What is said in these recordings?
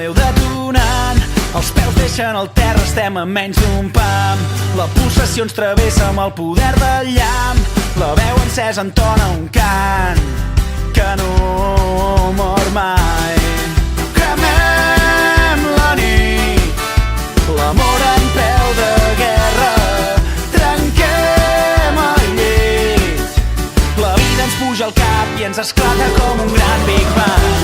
meu detonant. Els peus deixen el terra, estem a menys d'un pam. La pulsació ens travessa amb el poder del llamp. La veu encesa entona un cant que no mor mai. Cremem la nit, l'amor en peu de guerra. Trenquem el llit, la vida ens puja al cap i ens esclata com un gran Big Bang.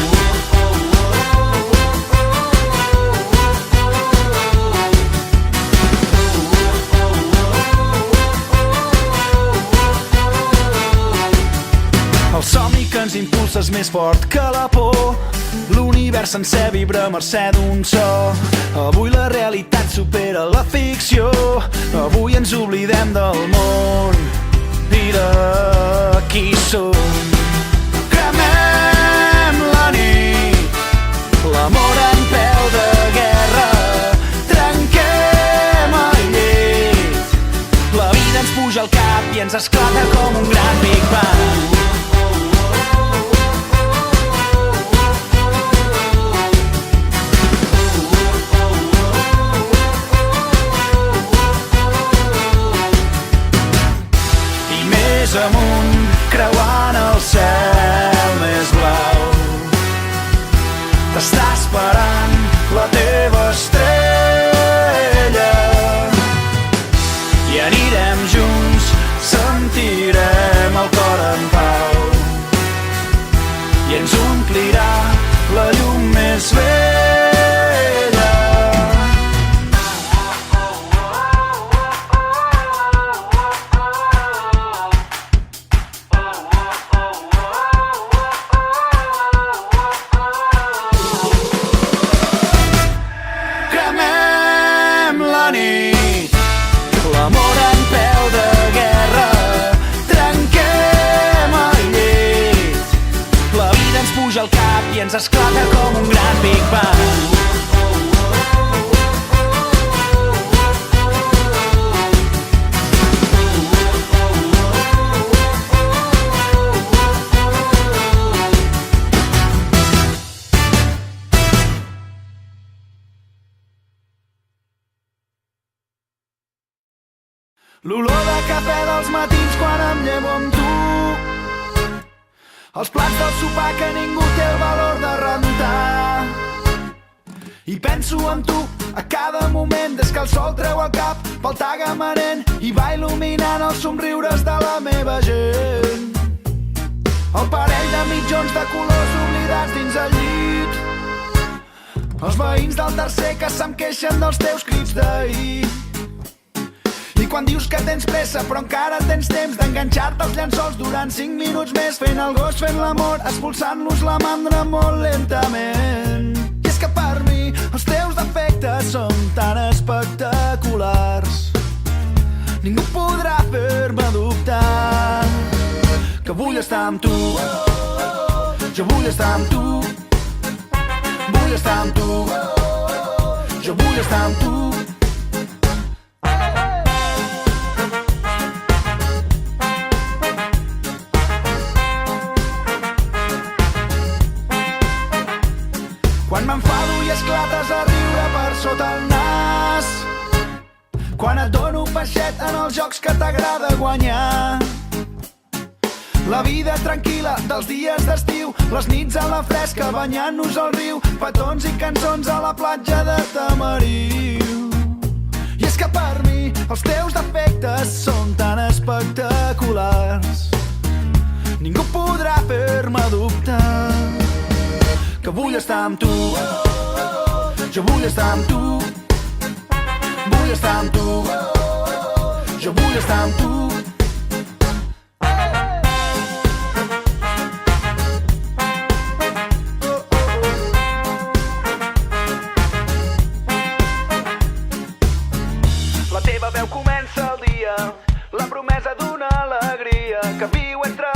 El somni que ens impulsa és més fort que la por. L'univers sencer vibra a mercè d'un so. Avui la realitat supera la ficció. Avui ens oblidem del món i de qui som. Cremem la nit, l'amor en peu de guerra. Trenquem el llit, la vida ens puja al cap i ens esclata com un gran Big Bang. Amunt, creuant el cel més blau, t'està esperant la teva estrella i anirem junts, sentirem el cor en pau i ens omplirà la llum més vella. L'amor en peu de guerra. Trenquem el llit, la vida ens puja al cap i ens esclata com un gran Big Bang. L'olor de cafè dels matins quan em llevo amb tu, els plats del sopar que ningú té el valor de rentar. I penso en tu a cada moment des que el sol treu el cap pel tagamanent i va il·luminant els somriures de la meva gent. El parell de mitjons de colors oblidats dins el llit, els veïns del tercer que se'm queixen dels teus crits d'ahir. I quan dius que tens pressa però encara tens temps d'enganxar-te als llençols durant 5 minuts més, fent el gos, fent l'amor, expulsant-los la mandra molt lentament. I és que per mi els teus defectes són tan espectaculars, ningú podrà fer-me dubtar que vull estar amb tu. Jo vull estar amb tu, vull estar amb tu, jo vull estar amb tu. Quan m'enfado i esclates a riure per sota el nas, quan et dono peixet en els jocs que t'agrada guanyar, la vida tranquil·la dels dies d'estiu, les nits a la fresca banyant-nos al riu, petons i cançons a la platja de Tamariu. I és que per mi els teus defectes són tan espectaculars, ningú podrà fer-me dubtar que vull estar amb tu. Jo vull estar amb tu, vull estar amb tu, jo vull estar amb tu. La teva veu comença el dia, la promesa d'una alegria que viu entre